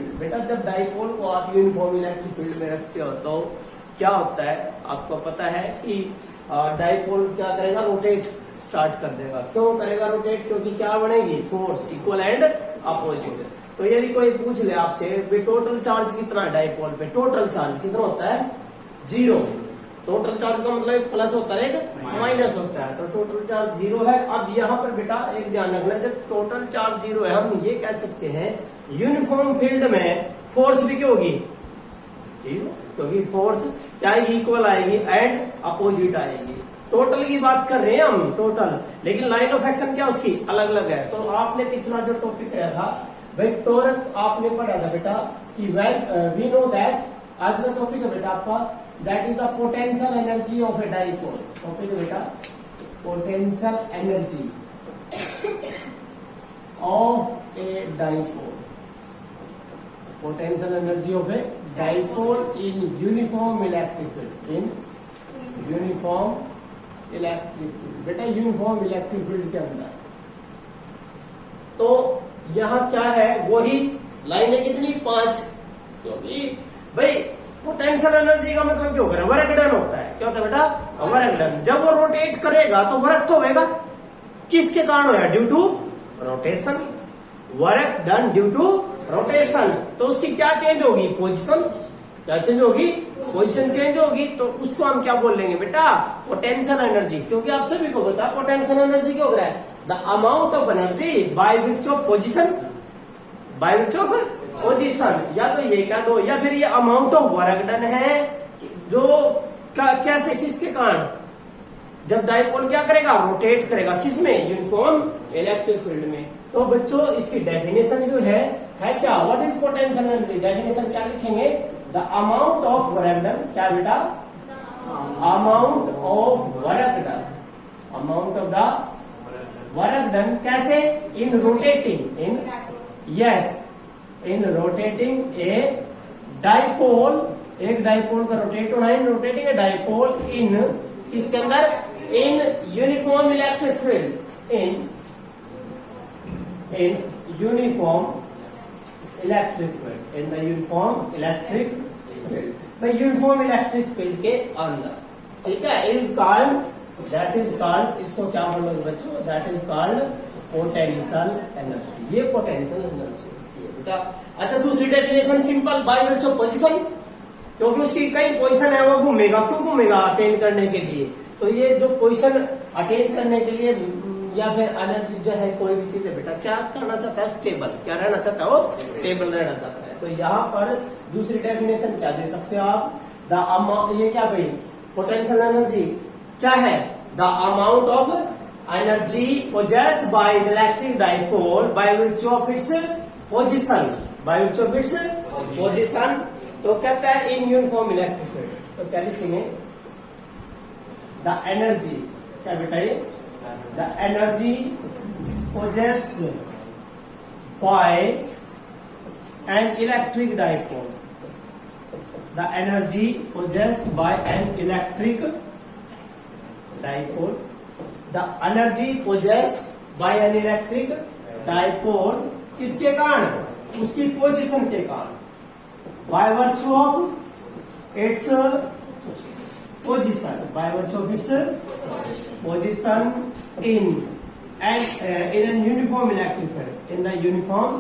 Field. बेटा जब dipole को आप यूनिफॉर्म इलेक्ट्रिक फील्ड में रखते हो तो क्या होता है, आपको पता है कि डाइपोल क्या करेगा, रोटेट स्टार्ट कर देगा। क्यों करेगा रोटेट? क्योंकि क्या बनेगी, फोर्स इक्वल एंड अपोजिट। तो यदि कोई पूछ ले आपसे टोटल चार्ज कितना है डाइपोल पे, टोटल चार्ज कितना होता है, 0। टोटल चार्ज का मतलब एक प्लस होता है एक माइनस होता है, तो टोटल चार्ज 0 है। अब यहाँ पर बेटा एक ध्यान रखना, जब टोटल चार्ज 0 है हम ये कह सकते हैं यूनिफॉर्म फील्ड में फोर्स भी क्या होगी, 0, क्योंकि फोर्स क्या आएगी, इक्वल आएगी एंड अपोजिट आएगी। टोटल की बात कर रहे हैं हम, टोटल, लेकिन लाइन ऑफ एक्शन क्या उसकी अलग अलग है। तो आपने पिछला जो टॉपिक किया था भाई टोरक आपने पढ़ा था बेटा कि वी नो दैट, आज का टॉपिक है बेटा आपका that is the potential energy of a dipole. Topic है बेटा potential energy of a dipole, potential energy of A dipole in uniform electric field, in uniform electric field. बेटा uniform electric field के अंदर तो यहां क्या है, वही लाइनें कितनी, 5, क्योंकि भाई पोटेंशियल एनर्जी का मतलब क्या होगा, वर्क डन होता है। क्या होता है बेटा, वर्क डन। जब वो रोटेट करेगा तो वर्क तो होगा, किसके कारण होगा, due to rotation. Work done due to rotation, तो उसकी क्या चेंज होगी, पोजीशन। क्या चेंज होगी, पोजीशन चेंज होगी। तो उसको हम क्या बोल लेंगे बेटा, पोटेंशियल एनर्जी। क्योंकि आप सभी को पता है पोटेंशियल एनर्जी क्या हो रहा है, the amount of energy by which of position, by which of position. या तो ये कह दो, या फिर ये अमाउंट ऑफ वर्क डन है जो कैसे, किसके कारण, जब डाइपोल क्या करेगा, रोटेट करेगा, किसमें, यूनिफॉर्म इलेक्ट्रिक फील्ड में। तो बच्चों इसकी डेफिनेशन जो है क्या, what is potential energy, definition क्या लिखेंगे, the amount of work done, क्या बेटा, amount of work done, amount of the work done, कैसे, in rotating, in yes, in rotating a dipole, एक डाइपोल का रोटेट होना है, रोटेटिंग ए डाइपोल इन, इसके अंदर, in uniform electric field, in uniform electric field, in the uniform electric field, भाई uniform electric field के अंदर, ठीक है। Is called, that is called, इसको क्या बोलोगे बच्चों, that is called potential energy. ये पोटेंशियल एनर्जी है बेटा। अच्छा दूसरी डेफिनेशन सिंपल, बाय वर्च ऑफ पोजीशन, क्योंकि उसकी कई पोजीशन है, वो घूमेगा, क्यों घूमेगा, अटेन करने के लिए। तो ये जो पोजीशन अटेन करने के लिए या फिर एनर्जी जो है, कोई भी चीज है बेटा क्या करना चाहता है, स्टेबल, क्या रहना चाहता है, वो स्टेबल रहना चाहता है। तो यहाँ पर दूसरी डेफिनेशन क्या दे सकते हो आप, द अमाउंट, ये क्या भाई, पोटेंशियल एनर्जी क्या है, the amount of energy possessed by the electric dipole by which of its position, by which of its position. तो कहता है इन यूनिफॉर्म इलेक्ट्रिक फील्ड, तो क्या लिखेंगे, द एनर्जी, क्या बेटा ये, the energy possessed by an electric dipole, the energy possessed by an electric dipole, the energy possessed by an electric dipole, किसके कारण, उसकी पोजीशन के कारण, by virtue of its position, by virtue of its position in an uniform electric field, in the uniform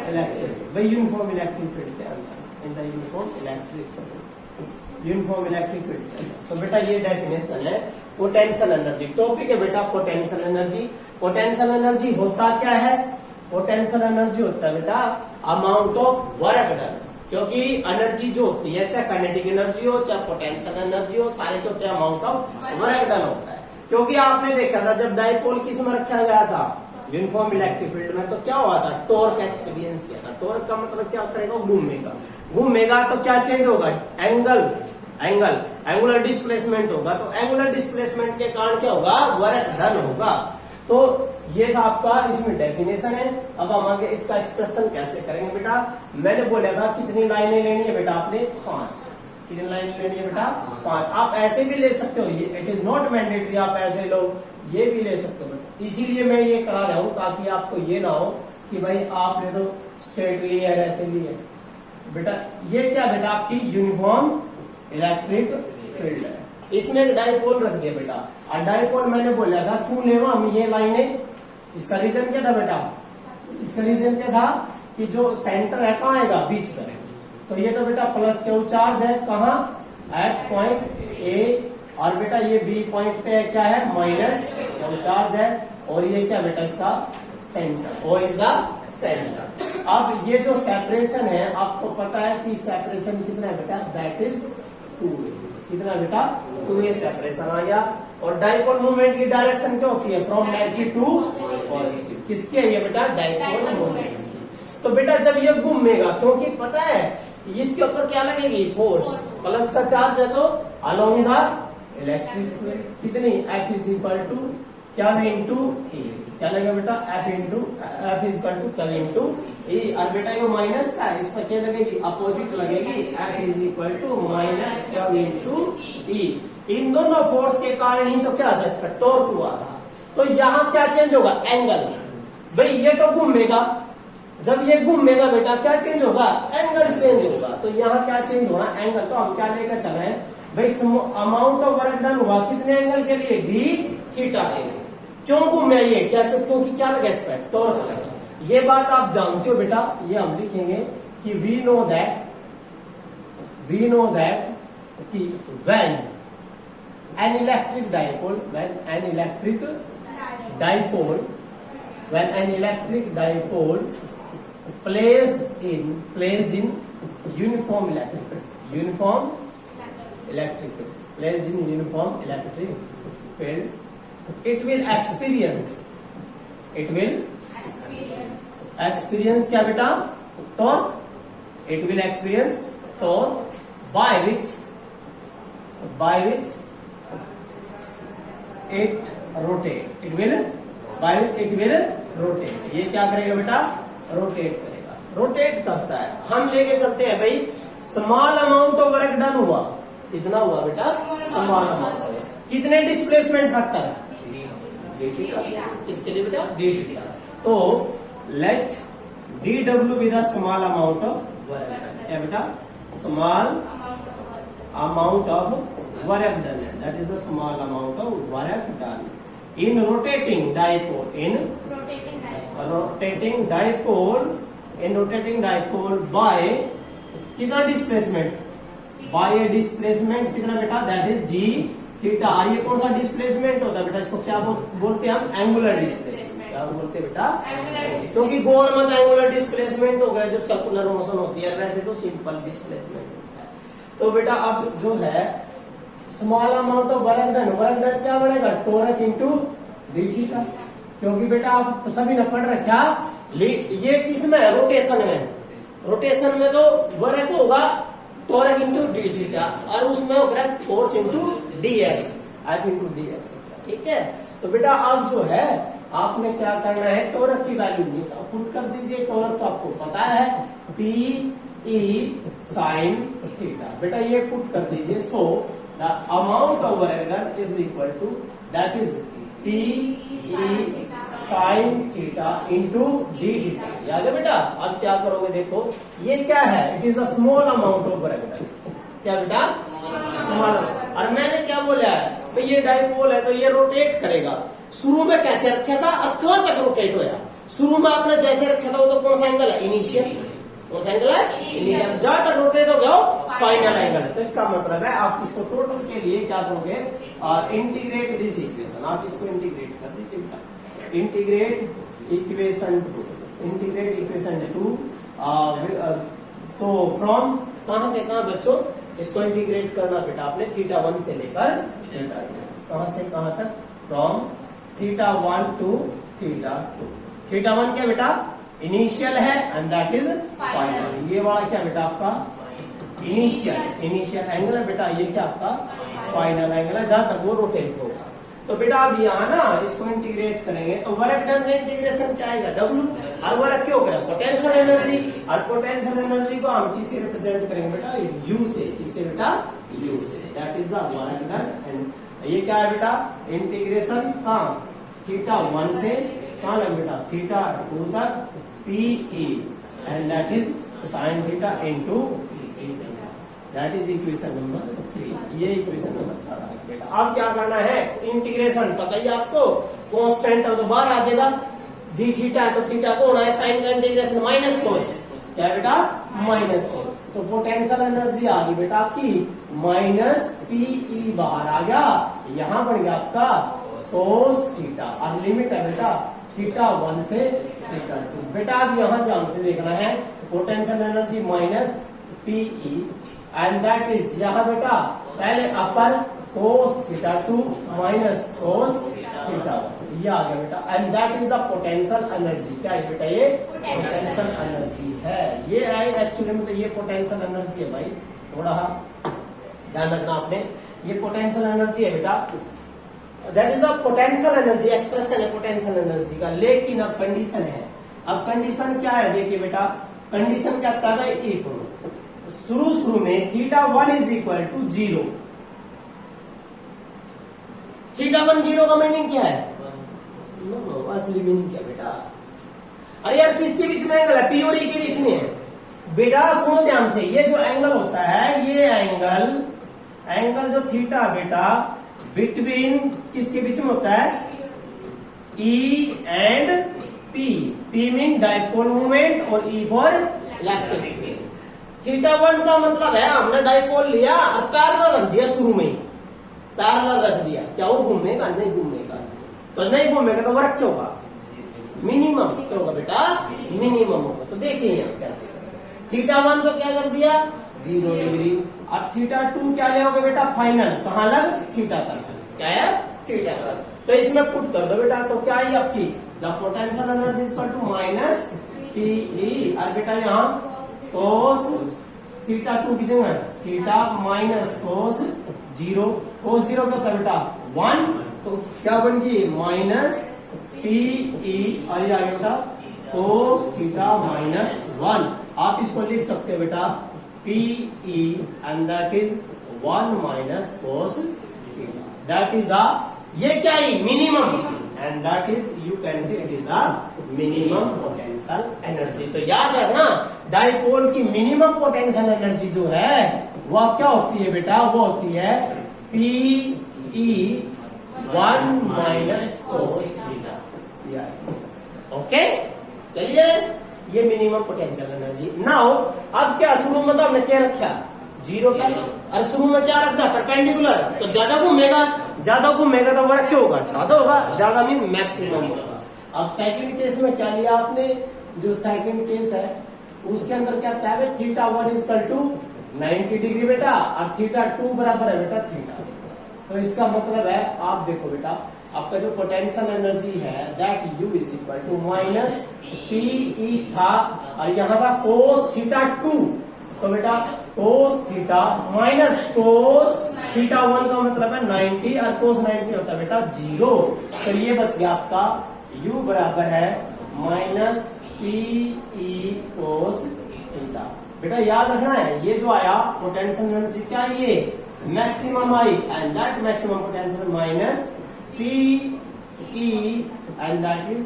electric field, भाई uniform electric field के अंदर, इन the uniform electric field, uniform electric field. तो बेटा ये definition है potential energy. Topic है बेटा potential energy. Potential energy होता क्या है, पोटेंशियल एनर्जी होता है बेटा अमाउंट ऑफ वर्क डन, क्योंकि एनर्जी जो होती है, चाहे काइनेटिक एनर्जी हो चाहे पोटेंशियल एनर्जी हो, सारे क्या होते हैं, अमाउंट ऑफ वर्क डन होता है। क्योंकि आपने देखा था जब डाइपोल किस में रखा गया था, यूनिफॉर्म इलेक्ट्रिक फील्ड में, तो क्या हुआ था, टॉर्क एक्सपीरियंस किया था। टॉर्क का मतलब क्या करेगा, घूमेगा, घूमेगा तो क्या चेंज होगा, एंगुलर डिस्प्लेसमेंट होगा। तो एंगुलर डिस्प्लेसमेंट के कारण क्या होगा, वर्क डन होगा। तो ये था आपका, इसमें डेफिनेशन है। अब हम आगे इसका एक्सप्रेशन कैसे करेंगे बेटा, मैंने बोला था कितनी लाइनें लेनी है बेटा, आपने 5, कितनी लाइनें लेनी है बेटा, 5। आप ऐसे भी ले सकते हो, ये इट इज नॉट मैंडेटरी, आप ऐसे लो, ये भी ले सकते हो। इसीलिए मैं ये करा रहा हूं ताकि आपको ये ना हो कि भाई आपने तो स्ट्रेट ली है, ऐसे ली है, बेटा ये क्या बेटा आपकी यूनिफॉर्म इलेक्ट्रिक फील्ड है। इसमें एक डाइपोल रख दिया बेटा, और डाइपोल मैंने बोला था क्यों लेवा हम ये लाइनें, इसका रीजन क्या था बेटा, इसका रीजन क्या था कि जो सेंटर है कहाँ आएगा, बीच में। तो ये तो बेटा प्लस क्यू चार्ज है कहाँ, एट पॉइंट ए, और बेटा ये बी पॉइंट पे क्या है, माइनस क्यू चार्ज है, और ये क्या बेटा इसका सेंटर, और इसका सेंटर। अब ये जो सेपरेशन है आपको पता है कि सेपरेशन कितना है बेटा, दैट इज 2a। कितना बेटा, 2a सेपरेशन आ गया। और डाइपोल मूवमेंट की डायरेक्शन क्या होती है, फ्रॉम नेगेटिव टू पॉजिटिव। किसकी है ये बेटा, डाइपोल मूवमेंट की। तो बेटा जब ये घूमेगा, क्योंकि पता है इसके ऊपर क्या लगेगी, फोर्स, प्लस का चार्ज है तो अलोंग द इलेक्ट्रिक फील्ड कितनी, F इज इक्वल टू क्या इंटू E, क्या लगेगा बेटा, F इज इक्वल टू क्या इंटू E। और बेटा ये माइनस का है, इस पर क्या लगेगी, अपोजिट लगेगी, F is equal to minus क्या इंटू E। इन दोनों फोर्स के कारण ही तो क्या था, इसका टॉर्क हुआ था। तो यहाँ क्या चेंज होगा, एंगल। भाई ये तो घूमेगा, जब ये घूमेगा बेटा क्या चेंज होगा, एंगल चेंज होगा। तो यहाँ क्या चेंज होगा, एंगल। तो हम क्या लेकर चले हैं भाई, अमाउंट ऑफ वर्क डन हुआ कितने एंगल के लिए, डी थीटा के लिए। क्यों घूमे ये, क्या, क्योंकि क्या लगा इस पर, टॉर्क लगा। ये बात आप जानते हो बेटा, ये हम लिखेंगे कि वी नो दैट कि when an electric dipole placed in uniform electric field, it will experience क्या बेटा, torque, it will experience torque by which it will rotate। ये क्या करेगा बेटा, रोटेट करेगा। रोटेट करता है, हम लेके चलते हैं भाई, small amount of work done हुआ, कितना हुआ बेटा, स्मॉल अमाउंट, कितने डिस्प्लेसमेंट फैक्टर है, इसके लिए बेटा डी थीटा। तो let d W with small amount of work done, क्या बेटा, small amount of work done, that is the small amount of work done in rotating dipole by कितना displacement, by a displacement कितना बेटा, that is ji theta. ये कौन सा displacement होता है बेटा, इसको क्या बोलते हैं हम, एंगुलर डिस्प्लेसमेंट। क्या बोलते हैं बेटा, क्योंकि गोल में एंगुलर डिस्प्लेसमेंट हो गया जब सर्कुलर मोशन होती है, वैसे तो सिंपल डिस्प्लेसमेंट होता है। तो बेटा अब जो है small amount of work done क्या बढ़ेगा, टॉर्क इंटू डी थीटा। क्योंकि बेटा आप सभी ने पढ़ रखा, ये किसमें है, रोटेशन में तो वर्क होगा टॉर्क इंटू डी थीटा, और उसमें होगा force into DX, F into DX. ठीक है, तो बेटा अब जो है आपने क्या करना है, टॉर्क की वैल्यू पुट कर दीजिए। टॉर्क तो आपको पता है P E sin थीटा, बेटा ये पुट कर दीजिए। So the amount of work done is equal to, that is P E sin theta into d theta. याद है बेटा, अब क्या करोगे, देखो ये क्या है, it is the small amount of work done, क्या बेटा, स्मॉल। और मैंने क्या बोला है भाई, ये डाइपोल है तो ये रोटेट करेगा। शुरू में कैसे रखा था, अब कहां तक रोटेट होया, शुरू में आपने जैसे रखा था वो तो कौन सा एंगल है, इनिशियल, कौन सा एंगल है, इनिशियल। जहां तक रोटेट हो गया फाइनल एंगल। तो इसका मतलब है आप इसको टोटल के लिए क्या करोगे, इंटीग्रेट दिस इक्वेशन, आप इसको इंटीग्रेट कर दीजिए। इंटीग्रेट इक्वेशन टू, तो फ्रॉम कहां से कहां बच्चों, इसको इंटीग्रेट करना बेटा आपने थीटा 1 से लेकर थीटा, कहां से कहां तक, फ्रॉम थीटा 1 टू थीटा 2। थीटा 1 क्या बेटा, इनिशियल है, एंड दैट इज फाइनल। ये वाला क्या बेटा आपका इनिशियल एंगल है बेटा, ये क्या आपका फाइनल एंगल है, जहां तक वो रोटेट होगा। तो बेटा अब यहाँ ना इसको इंटीग्रेट करेंगे तो वर्क डन का इंटीग्रेशन क्या आएगा, W। और वर्क क्यों करें, पोटेंशियल एनर्जी, और पोटेंशियल एनर्जी को हम किससे रिप्रेजेंट करेंगे बेटा, U से, किससे बेटा, U से, that is the work done. And ये क्या है बेटा, इंटीग्रेशन कहाँ, थीटा 1 से कहाँ लगे बेटा, थीटा 2 तक, PE, and that is sine theta into that is equation number 3। ये इक्वेशन नंबर 3 है बेटा। अब क्या करना है, इंटीग्रेशन पता ही आपको, कांस्टेंट तो बाहर आ जाएगा, जी थीटा तो थीटा को होना है साइन का इंटीग्रेशन माइनस कोस, क्या है बेटा माइनस कोस। तो पोटेंशियल एनर्जी आ गई बेटा आपकी माइनस पीई, बाहर आ गया, यहां बन गया आपका कोस थीटा। और लिमिट है बेटा थीटा 1 से थीटा 2। बेटा अब यहां ध्यान से देखना है, potential energy minus PE and that is यहां बेटा पहले अपर cos theta 2 minus cos theta 1, ये आ गया बेटा। And that is the potential energy. क्या है बेटा ये पोटेंशियल एनर्जी है। ये आई एक्चुअली में तो ये पोटेंशियल एनर्जी है भाई, थोड़ा ध्यान रखना आपने, ये पोटेंशियल एनर्जी है बेटा। That is the potential energy, expression है पोटेंशियल एनर्जी का। लेकिन अब कंडीशन है, अब कंडीशन क्या है देखिए बेटा, कंडीशन क्या कहता है एक शुरू में theta 1 is equal to 0। Theta 1 0 का मीनिंग क्या है, असली मीनिंग क्या बेटा, अरे यार किसके बीच में एंगल है, पी और ई के बीच में है बेटा। सुनो ध्यान से, ये जो एंगल होता है ये एंगल जो थीटा बेटा बिटवीन किसके बीच में होता है, E and P. P mean dipole movement और E for electric field. Theta 1 का मतलब है हमने डाइपोल लिया और पैरेलल रख दिया, शुरू में पैरेलल रख दिया, क्या वो घूमेगा नहीं घूमेगा, तो नहीं घूमेगा तो वर्क क्या होगा, मिनिमम क्या होगा बेटा, मिनिमम होगा। तो देखिए यहाँ कैसे थीटा 1 तो क्या कर दिया 0 डिग्री, अब थीटा 2 क्या ले आओगे बेटा फाइनल, कहाँ लग थीटा तक, क्या है थीटा तक। तो इसमें पुट कर दो बेटा, तो क्या है आपकी the potential energy is equal to minus PE, और बेटा यहाँ कोस थीटा 2 की जगह थीटा माइनस कोस 0, कोस 0 क्या होता है बेटा 1, तो क्या बन गई माइनस पीई, और ये आ गया बेटा कोस थीटा माइनस 1। आप इसको लिख सकते हो बेटा PE and that is 1 minus cos theta, that is the, ये क्या है minimum, and that is you can say it is the minimum potential energy. तो याद रखना डाइपोल की मिनिमम पोटेंशियल एनर्जी जो है वह क्या होती है बेटा, वो होती है PE 1 minus cos theta. Okay चलिए, ये मिनिमम पोटेंशियल एनर्जी। नाउ अब क्या शुरू में तो हमने क्या रखा 0 का, और शुरू में क्या रखना परपेंडिकुलर, तो ज्यादा घूमेगा तो वर्क क्या होगा ज्यादा होगा, ज्यादा मीन मैक्सिमम होगा। अब सेकंड केस में क्या लिया आपने, जो सेकंड केस है उसके अंदर क्या था है theta 1 is equal to 90 degree बेटा, और थीटा 2 बराबर है बेटा थीटा। तो इसका मतलब है आप देखो बेटा आपका जो पोटेंशियल एनर्जी है that U is equal to minus PE था, और यहाँ था कोस थीटा 2, तो बेटा cos theta minus cos theta 1 का मतलब है 90, और कोस 90 होता है बेटा 0। तो ये बच गया आपका u बराबर है माइनस पीई कोस थीटा। बेटा याद रखना है ये जो आया पोटेंशियल एनर्जी क्या है, ये मैक्सिमम आई, and that maximum potential minus PE and that is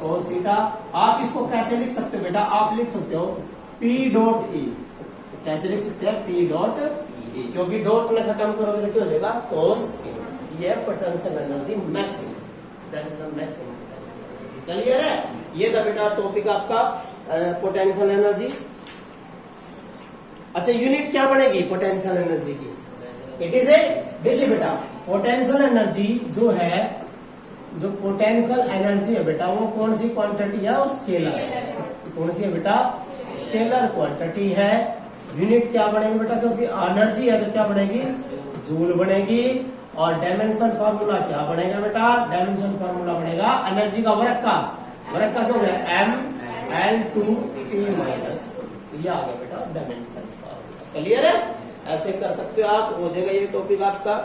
cos theta. आप इसको कैसे लिख सकते हो बेटा, आप लिख सकते हो P डॉट ई, कैसे लिख सकते हैं P डॉट ई, क्योंकि डॉट में खत्म करोगे तो क्या हो जाएगा कोस, ये potential energy maximum, that is the maximum potential energy. Clear है, ये था बेटा टॉपिक आपका पोटेंशियल एनर्जी। अच्छा यूनिट क्या बनेगी पोटेंशियल एनर्जी की, इट इज ए, देखिए बेटा पोटेंशियल एनर्जी जो है, जो पोटेंशियल एनर्जी है बेटा वो कौन सी क्वांटिटी है, वो स्केलर है। कौन सी है बेटा, स्केलर क्वांटिटी है। यूनिट क्या बनेगी बेटा, क्योंकि एनर्जी है तो क्या बनेगी जूल बनेगी, और डायमेंशन फार्मूला क्या बनेगा बेटा, डायमेंशन फार्मूला बनेगा एनर्जी का वर्क का क्यों है mL2T माइनस, ये आ गया बेटा डायमेंशन फार्मूला। क्लियर है, ऐसे कर सकते हो आप, हो जाएगा ये टॉपिक आपका।